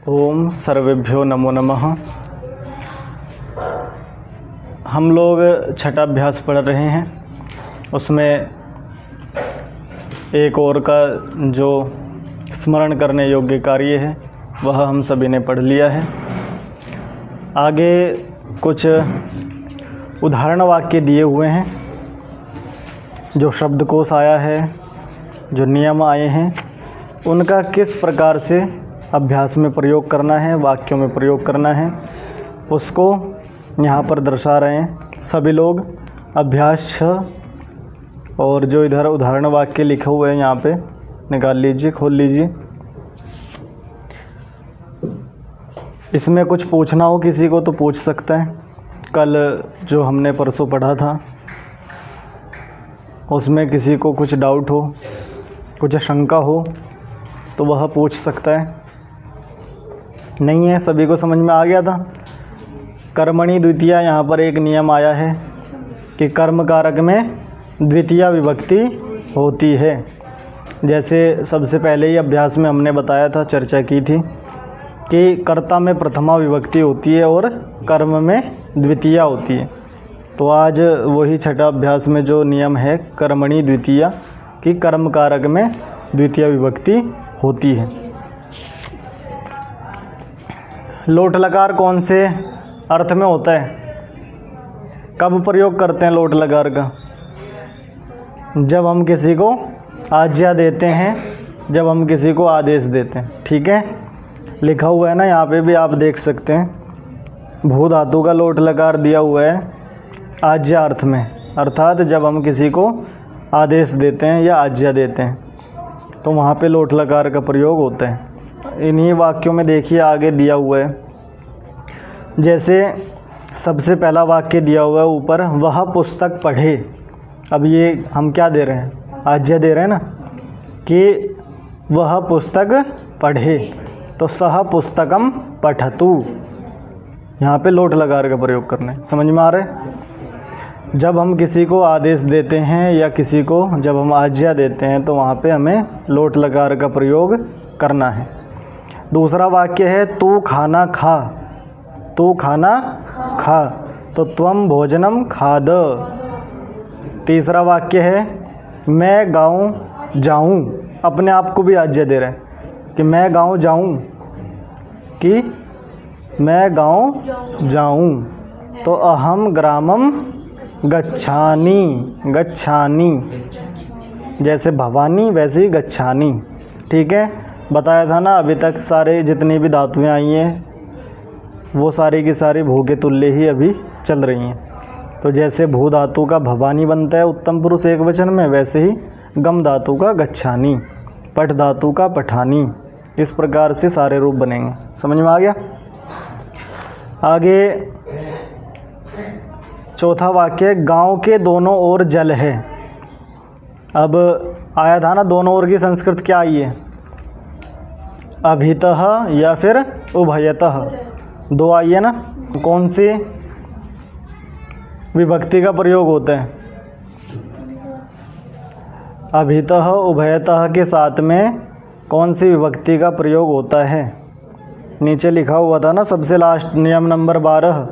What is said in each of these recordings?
ओम सर्वेभ्यो नमो नमः। हम लोग छठा अभ्यास पढ़ रहे हैं, उसमें एक और का जो स्मरण करने योग्य कार्य है वह हम सभी ने पढ़ लिया है। आगे कुछ उदाहरण वाक्य दिए हुए हैं, जो शब्दकोश आया है, जो नियम आए हैं, उनका किस प्रकार से अभ्यास में प्रयोग करना है, वाक्यों में प्रयोग करना है, उसको यहाँ पर दर्शा रहे हैं सभी लोग। अभ्यास 6 और जो इधर उदाहरण वाक्य लिखे हुए हैं यहाँ पे निकाल लीजिए, खोल लीजिए। इसमें कुछ पूछना हो किसी को तो पूछ सकता है। कल जो हमने परसों पढ़ा था उसमें किसी को कुछ डाउट हो, कुछ शंका हो तो वह पूछ सकता है। नहीं है, सभी को समझ में आ गया था। कर्मणि द्वितीया, यहाँ पर एक नियम आया है कि कर्म कारक में द्वितीया विभक्ति होती है। जैसे सबसे पहले ही अभ्यास में हमने बताया था, चर्चा की थी कि कर्ता में प्रथमा विभक्ति होती है और कर्म में द्वितीया होती है। तो आज वही छठा अभ्यास में जो नियम है कर्मणि द्वितीया, कि कर्म कारक में द्वितीया विभक्ति होती है। लोट लकार कौन से अर्थ में होता है, कब प्रयोग करते हैं लोट लकार का? जब हम किसी को आज्ञा देते हैं, जब हम किसी को आदेश देते हैं। ठीक है, लिखा हुआ है ना, यहाँ पे भी आप देख सकते हैं। भू धातु का लोट लकार दिया हुआ है आज्ञा अर्थ में, अर्थात जब हम किसी को आदेश देते हैं या आज्ञा देते हैं तो वहाँ पे लोट लकार का प्रयोग होता है। इन्हीं वाक्यों में देखिए आगे दिया हुआ है। जैसे सबसे पहला वाक्य दिया हुआ है ऊपर, वह पुस्तक पढ़े। अब ये हम क्या दे रहे हैं, आज्ञा दे रहे हैं ना कि वह पुस्तक पढ़े, तो सह पुस्तकम पठतु, यहाँ पे लोट लकार का प्रयोग करना है। समझ में आ रहा है? जब हम किसी को आदेश देते हैं या किसी को जब हम आज्ञा देते हैं तो वहाँ पे हमें लोट लकार का प्रयोग करना है। दूसरा वाक्य है तू खाना खा, तू खाना खा, तो त्वम भोजनम खाद। तीसरा वाक्य है मैं गाँव जाऊँ, अपने आप को भी आज्ञा दे रहे हैं कि मैं गाँव जाऊँ, कि मैं गाँव जाऊँ, तो अहम ग्रामम गच्छानी, गच्छानी, जैसे भवानी वैसे ही गच्छानी। ठीक है, बताया था ना अभी तक सारे जितनी भी धातुएं आई हैं वो सारी की सारी भू के तुल्य ही अभी चल रही हैं। तो जैसे भू धातु का भवानी बनता है उत्तम पुरुष एक वचन में, वैसे ही गम धातु का गच्छानी, पठ धातु का पठानी, इस प्रकार से सारे रूप बनेंगे। समझ में आ गया? आगे चौथा वाक्य, गांव के दोनों ओर जल है। अब आया था ना दोनों ओर की संस्कृत क्या आई है, अभितः या फिर उभयतः, दो आई है ना। कौन सी विभक्ति का प्रयोग होता है? अभितः उभयतः के साथ में कौन सी विभक्ति का प्रयोग होता है? नीचे लिखा हुआ था ना सबसे लास्ट, नियम नंबर 12,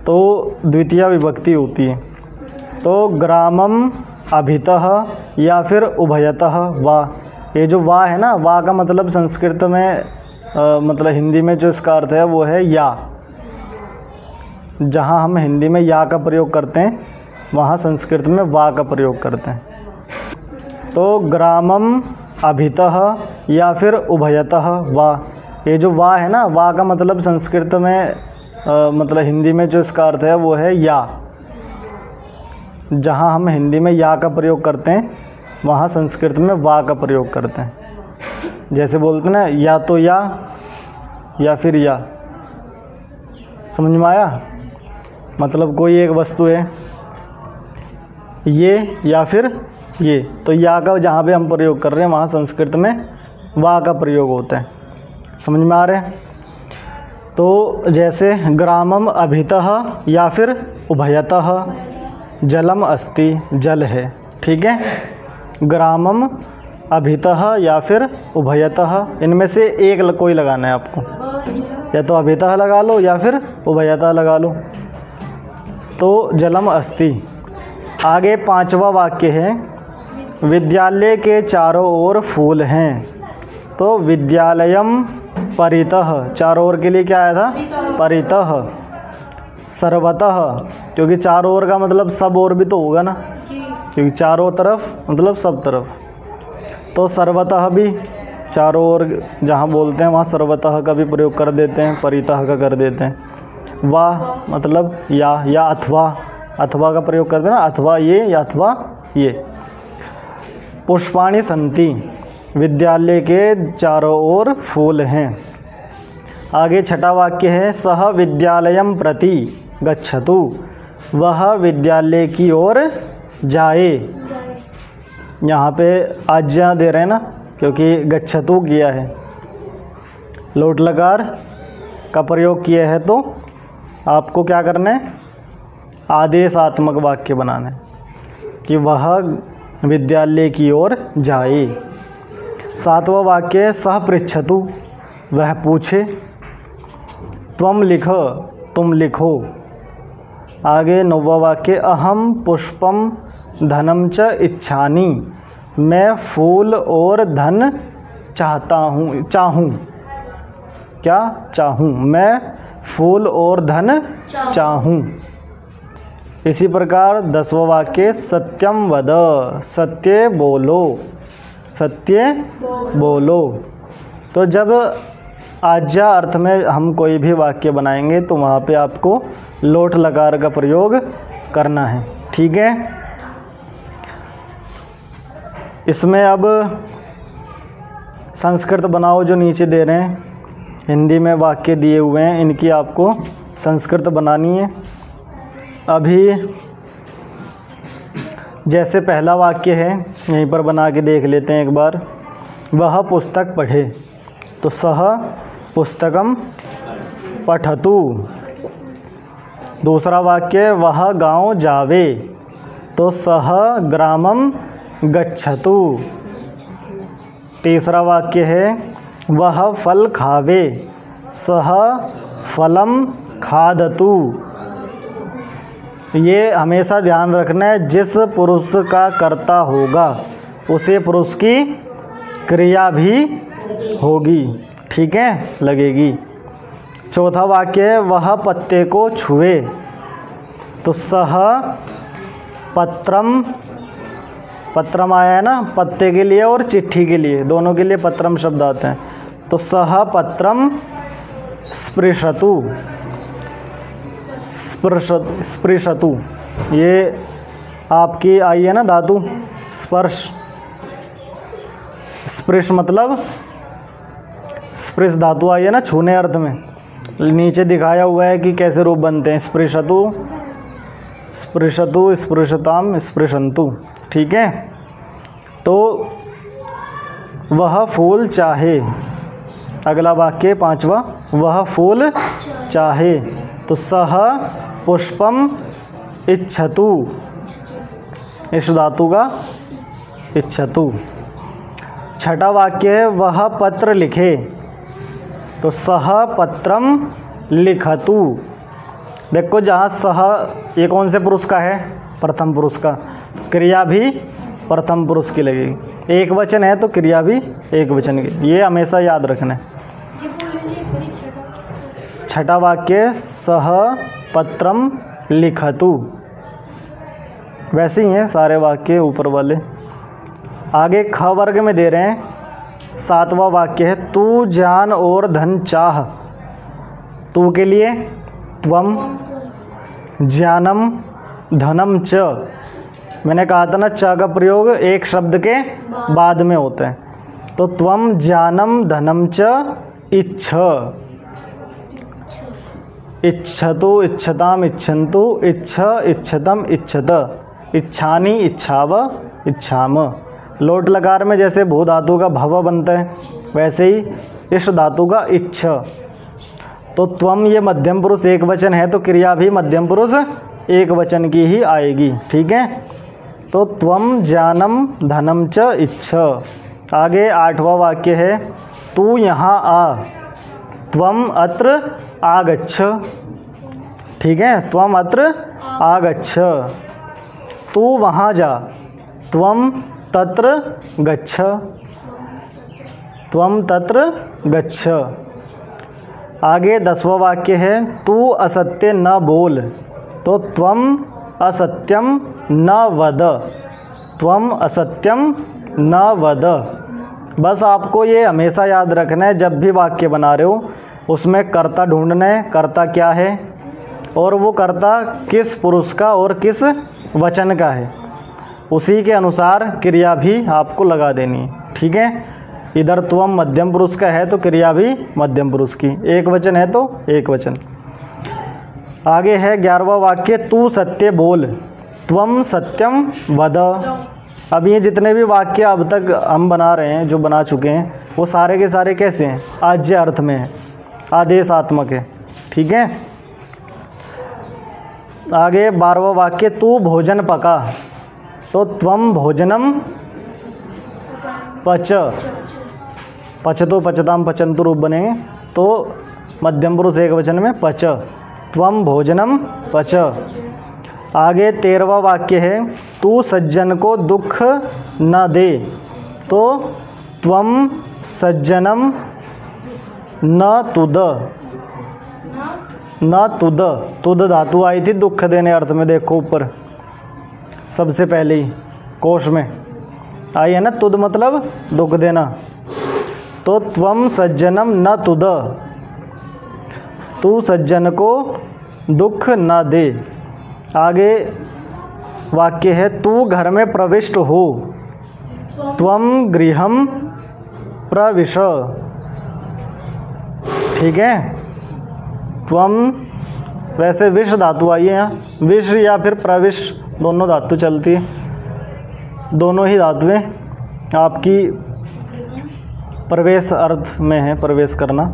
तो द्वितीया विभक्ति होती है। तो ग्रामम अभितः या फिर उभयतः वा, ये जो वा है ना, वा का मतलब संस्कृत में मतलब हिंदी में जो इसका अर्थ है वो है या। जहाँ हम हिंदी में या का प्रयोग करते हैं वहाँ संस्कृत में वा का प्रयोग करते हैं। तो ग्रामम अभितः या फिर उभयतः वा, ये जो वा है ना, वा का मतलब संस्कृत में मतलब हिंदी में जो इसका अर्थ है वो है या। जहाँ हम हिंदी में या का प्रयोग करते हैं वहाँ संस्कृत में वा का प्रयोग करते हैं। जैसे बोलते हैं ना, या तो या फिर या। समझ में आया? मतलब कोई एक वस्तु है ये या फिर ये, तो या का जहाँ पे हम प्रयोग कर रहे हैं वहाँ संस्कृत में वा का प्रयोग होता है। समझ में आ रहा है? तो जैसे ग्रामम अभितः या फिर उभयतः जलम अस्ति, जल है। ठीक है, ग्रामम अभितः या फिर उभयतः, इनमें से एक कोई लगाना है आपको, या तो अभितः लगा लो या फिर उभयतः लगा लो। तो जलम अस्ति। आगे 5वां वाक्य है, विद्यालय के चारों ओर फूल हैं। तो विद्यालयम परितः, चारों ओर के लिए क्या आया था? परितः। सर्वतः, क्योंकि चारों ओर का मतलब सब ओर भी तो होगा ना, क्योंकि चारों तरफ मतलब सब तरफ। तो सर्वतः भी चारों ओर जहाँ बोलते हैं वहाँ सर्वतः का भी प्रयोग कर देते हैं, परितः का कर देते हैं। वाह मतलब या अथवा का प्रयोग करते हैं ना, अथवा ये या अथवा ये। पुष्पाणि सन्ति, विद्यालय के चारों ओर फूल हैं। आगे 6वां वाक्य है, सह विद्यालयम प्रति गच्छतु, वह विद्यालय की ओर जाए। यहाँ पे आज्ञा दे रहे हैं ना, क्योंकि गच्छतु किया है, लोट लकार का प्रयोग किया है, तो आपको क्या करना है? आदेशात्मक वाक्य बनाना है कि वह विद्यालय की ओर जाए। 7वां वाक्य, सह पृच्छतु, वह पूछे। त्वम लिख, तुम लिखो। आगे 9वां वाक्य, अहम पुष्पम धनम च इच्छानि, मैं फूल और धन चाहूँ। क्या चाहूँ? मैं फूल और धन चाहूँ। इसी प्रकार 10वां वाक्य, सत्यम वद, सत्य बोलो, सत्य बोलो। तो जब आज्ञा अर्थ में हम कोई भी वाक्य बनाएंगे तो वहाँ पे आपको लोट लकार का प्रयोग करना है, ठीक है। इसमें अब संस्कृत बनाओ जो नीचे दे रहे हैं, हिंदी में वाक्य दिए हुए हैं, इनकी आपको संस्कृत बनानी है। अभी जैसे पहला वाक्य है, यहीं पर बना के देख लेते हैं एक बार। वह पुस्तक पढ़े, तो सह पुस्तकम पठतु। दूसरा वाक्य, वह गांव जावे, तो सह ग्रामम गच्छतु। तीसरा वाक्य है, वह फल खावे, सह फलम खादतु। ये हमेशा ध्यान रखना है, जिस पुरुष का कर्ता होगा उसे पुरुष की क्रिया भी होगी, ठीक है, लगेगी। चौथा वाक्य है, वह पत्ते को छुए, तो सह पत्रम, पत्रम आया है ना, पत्ते के लिए और चिट्ठी के लिए, दोनों के लिए पत्रम शब्द आते हैं। तो सह पत्रम स्पृशतु, स्पृशतु, ये आपकी आई है ना धातु स्पर्श, स्पृश मतलब स्पृश धातु आई है ना छूने अर्थ में। नीचे दिखाया हुआ है कि कैसे रूप बनते हैं, स्पृशतु, स्पृशतु, स्पृशताम, स्पृशंतु, ठीक है। तो वह फूल चाहे, अगला वाक्य 5वां, वह फूल चाहे, तो सह पुष्पम इच्छतु, इस धातु का इच्छतु। छठा वाक्य है, वह पत्र लिखे, तो सह पत्रम लिखतु। देखो जहाँ सह ये कौन से पुरुष का है? प्रथम पुरुष का, क्रिया भी प्रथम पुरुष की लगेगी। एक वचन है तो क्रिया भी एक वचन की, ये हमेशा याद रखना है। छठा वाक्य, सह पत्रम लिखतु। वैसे ही हैं सारे वाक्य ऊपर वाले। आगे ख वर्ग में दे रहे हैं, 7वां वाक्य है, तू ज्ञान और धन चाह। तू के लिए त्वम, ज्ञानम धनम च। मैंने कहा था ना, च का प्रयोग एक शब्द के बाद में होता है। तो त्वम ज्ञानम धनम च इच्छ, इच्छतु, इच्छताम, इच्छन्तु, इच्छ, इच्छतम, इच्छत, इच्छानि, इच्छाव, इच्छाम। लोट लकार में जैसे भू धातु का भव बनता है, वैसे ही इस धातु का इच्छ। तो त्वम ये मध्यम पुरुष एक वचन है, तो क्रिया भी मध्यम पुरुष एक वचन की ही आएगी, ठीक है। तो त्वम ज्ञानम धनम च इच्छ। आगे 8वां वाक्य है तू यहाँ आ, त्वम अत्र आगच्छ। ठीक है, त्वम अत्र आगच्छ। तू वहाँ जा, त्वम तत्र गच्छ, त्वम तत्र गच्छ। आगे 10वां वाक्य है तू असत्य न बोल, तो त्वम असत्यम न वद, त्वम असत्यम न वद। बस आपको ये हमेशा याद रखना है, जब भी वाक्य बना रहे हो उसमें कर्ता ढूंढना है, कर्ता क्या है और वो कर्ता किस पुरुष का और किस वचन का है, उसी के अनुसार क्रिया भी आपको लगा देनी है। ठीक है, इधर त्वम मध्यम पुरुष का है तो क्रिया भी मध्यम पुरुष की, एक वचन है तो एक वचन। आगे है 11वां वाक्य तू सत्य बोल, त्वम सत्यम वद। अब ये जितने भी वाक्य अब तक हम बना रहे हैं, जो बना चुके हैं, वो सारे के सारे कैसे हैं? आज्य अर्थ में हैं, आदेशात्मक है। ठीक है, आगे 12वां वाक्य तू भोजन पका, तो त्वम भोजनम पच, पचतो पचताम पचंतु रूप बनेंगे, तो मध्यम पुरुष एक वचन में पच, त्वम भोजनम पच। आगे 13वां वाक्य है तू सज्जन को दुख न दे, तो त्वम सज्जनम न तुद, न तुद, तुद धातु आई थी दुख देने अर्थ में, देखो ऊपर सबसे पहले ही कोश में आई है ना, तुद मतलब दुख देना, तो त्वम सज्जनम न तुद, तू सज्जन को दुख न दे। आगे वाक्य है तू घर में प्रविष्ट हो, त्वम गृहम प्रविश। ठीक है, त्वम वैसे विष धातु आई है यहाँ, विष या फिर प्रविश दोनों धातु चलती है, दोनों ही धातुएं आपकी प्रवेश अर्थ में है, प्रवेश करना।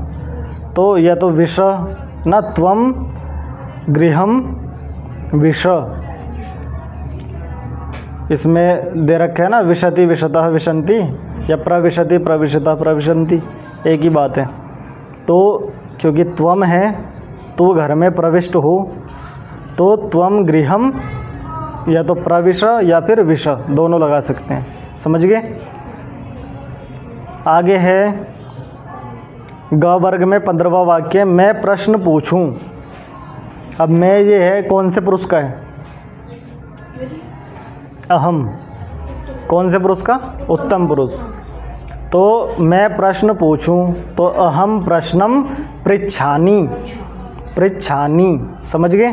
तो यह तो विष न, त्वम गृहम विष, इसमें दे रखे है ना विशति विशतः विशंति, या प्रविशति प्रविशतः प्रविशंति, एक ही बात है। तो क्योंकि त्वम है, तो घर में प्रविष्ट हो, तो त्वम गृहम या तो प्रविश या फिर विष दोनों लगा सकते हैं, समझ गए। आगे है ग वर्ग में 15वां वाक्य मैं प्रश्न पूछूं। अब मैं ये है कौन से पुरुष का है? अहम। कौन से पुरुष का? उत्तम पुरुष। तो मैं प्रश्न पूछूं तो अहम प्रश्नम पृच्छामि, पृच्छामि, समझ गए।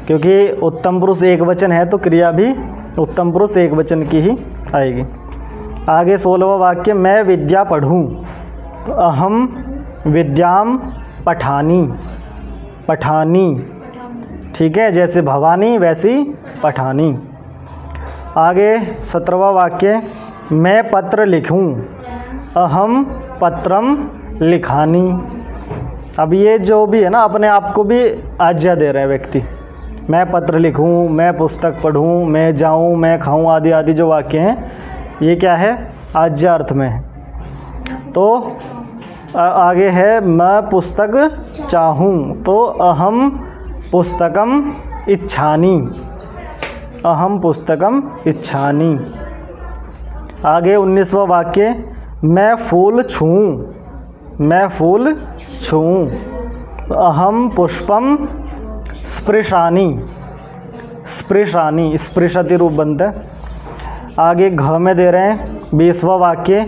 क्योंकि उत्तम पुरुष एक वचन है तो क्रिया भी उत्तम पुरुष एक वचन की ही आएगी। आगे 16वां वाक्य मैं विद्या पढ़ूं तो अहम विद्याम पठानी, पठानी, ठीक है, जैसे भवानी वैसी पठानी। आगे 17वां वाक्य मैं पत्र लिखूं अहम पत्रम लिखानी। अब ये जो भी है ना अपने आप को भी आज्ञा दे रहे हैं व्यक्ति, मैं पत्र लिखूं, मैं पुस्तक पढ़ूं, मैं जाऊं, मैं खाऊं, आदि आदि जो वाक्य हैं ये क्या है? आज्ञा अर्थ में है। तो आगे है मैं पुस्तक चाहूं तो अहम पुस्तकम इच्छानि, अहम पुस्तकम इच्छानि। आगे 19वां वाक्य मैं फूल छूऊं, मैं फूल छूऊं तो अहम पुष्पम स्पृशानि, स्पृशानि, स्पृशति रूप बनता है। आगे घ में दे रहे हैं 20वां वाक्य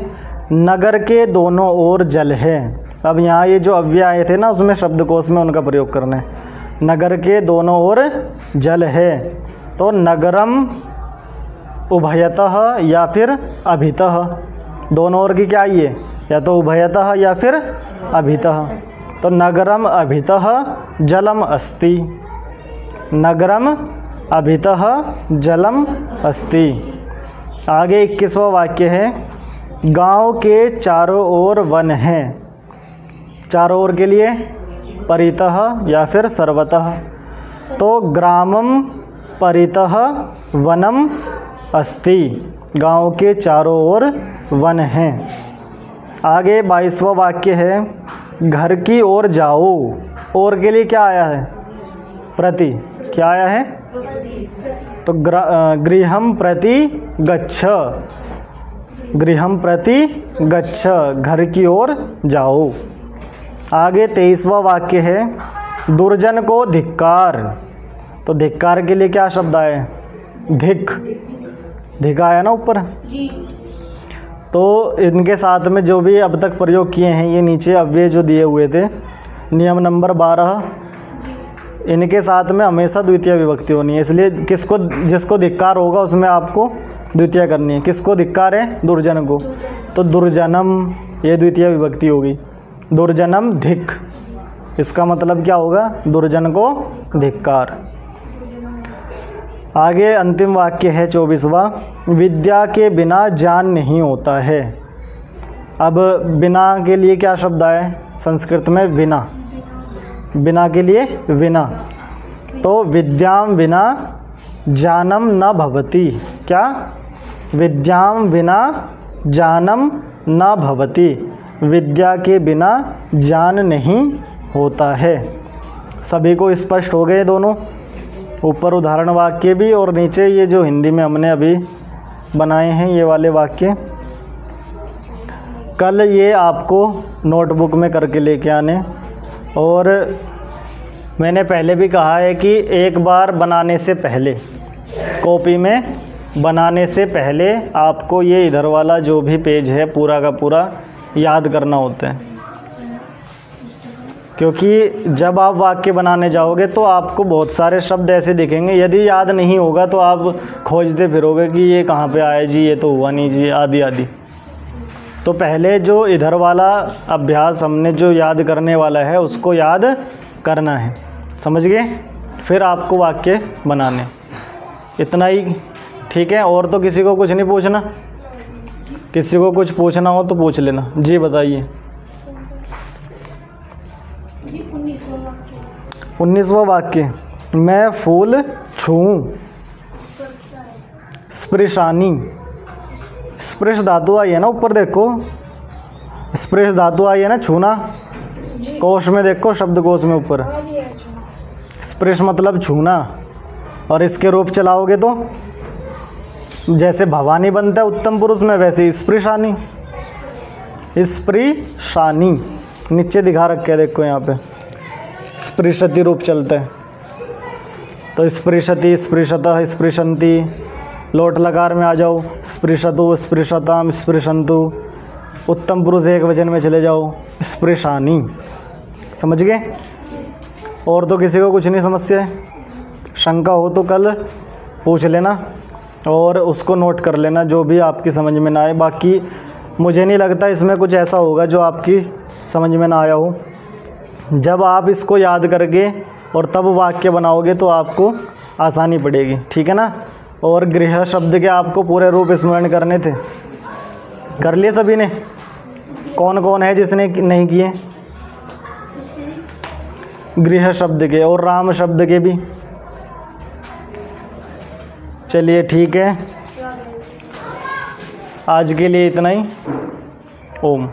नगर के दोनों ओर जल है। अब यहाँ ये जो अव्यय आए थे ना उसमें शब्दकोश में उनका प्रयोग करना है। नगर के दोनों ओर जल है तो नगरम उभयतः या फिर अभितः, दोनों ओर की क्या आई है? या तो उभयतः या फिर अभितः। तो नगरम अभितः जलम अस्ति, नगरम अभितः जलम अस्ति। आगे 21वां वाक्य है गांव के चारों ओर वन हैं, चारों ओर के लिए परितः या फिर सर्वतः। तो ग्रामम परितः वनम अस्ति, गांव के चारों ओर वन हैं। आगे 22वां वाक्य है, घर की ओर जाओ। और के लिए क्या आया है? प्रति। क्या आया है? तो गृहं प्रति गच्छ। गृहं प्रति गच्छ, घर की ओर जाओ। आगे 23वां वाक्य है, दुर्जन को धिक्कार। तो धिक्कार के लिए क्या शब्द आए? धिक। धिक आया ना ऊपर। तो इनके साथ में जो भी अब तक प्रयोग किए हैं, ये नीचे अव्यय जो दिए हुए थे, नियम नंबर 12, इनके साथ में हमेशा द्वितीय विभक्ति होनी है। इसलिए जिसको धिक्कार होगा उसमें आपको द्वितीय करनी है। किसको धिक्कार है? दुर्जन को। तो दुर्जनम, ये द्वितीय विभक्ति होगी। दुर्जनम धिक, इसका मतलब क्या होगा? दुर्जन को धिक्कार। आगे अंतिम वाक्य है 24वां, विद्या के बिना ज्ञान नहीं होता है। अब बिना के लिए क्या शब्द आए संस्कृत में? विना। बिना के लिए विना। तो विद्याम बिना ज्ञानम न भवति। क्या? विद्याम बिना ज्ञानम न भवति। विद्या के बिना ज्ञान नहीं होता है। सभी को स्पष्ट हो गए दोनों? ऊपर उदाहरण वाक्य भी और नीचे ये जो हिंदी में हमने अभी बनाए हैं ये वाले वाक्य। कल ये आपको नोटबुक में करके लेके आने। और मैंने पहले भी कहा है कि एक बार बनाने से पहले, कॉपी में बनाने से पहले आपको ये इधर वाला जो भी पेज है पूरा का पूरा याद करना होता है। क्योंकि जब आप वाक्य बनाने जाओगे तो आपको बहुत सारे शब्द ऐसे दिखेंगे, यदि याद नहीं होगा तो आप खोजते फिरोगे कि ये कहाँ पे आया जी, ये तो हुआ नहीं जी, आदि आदि। तो पहले जो इधर वाला अभ्यास हमने जो याद करने वाला है उसको याद करना है, समझ गए? फिर आपको वाक्य बनाने। इतना ही, ठीक है? और तो किसी को कुछ नहीं पूछना? किसी को कुछ पूछना हो तो पूछ लेना। जी बताइए। 19वां वाक्य, मैं फूल छूऊं। स्पृशानी। स्पृश धातु आई है ना ऊपर, देखो स्पृश धातु आई है ना, छूना। कोश में देखो, शब्द कोश में ऊपर स्पृश मतलब छूना। और इसके रूप चलाओगे तो जैसे भवानी बनता है उत्तम पुरुष में, वैसे स्पृशानी। स्पृशानी नीचे दिखा रखे है, देखो यहाँ पे स्पृशति रूप चलता है। तो स्पृशति, स्पृशतः, स्पृशन्ति। लोट लकार में आ जाओ, स्पृशतु, स्पृशताम, स्पृशन्तु। उत्तम पुरुष एक वचन में चले जाओ, स्पृशानी। समझ गए? और तो किसी को कुछ नहीं समस्या है? शंका हो तो कल पूछ लेना और उसको नोट कर लेना जो भी आपकी समझ में ना आए। बाकी मुझे नहीं लगता इसमें कुछ ऐसा होगा जो आपकी समझ में ना आया हो। जब आप इसको याद करके और तब वाक्य बनाओगे तो आपको आसानी पड़ेगी, ठीक है ना? और गृह शब्द के आपको पूरे रूप स्मरण करने थे, कर लिए सभी ने? कौन कौन है जिसने नहीं किए? गृह शब्द के और राम शब्द के भी। चलिए ठीक है, आज के लिए इतना ही। ओम।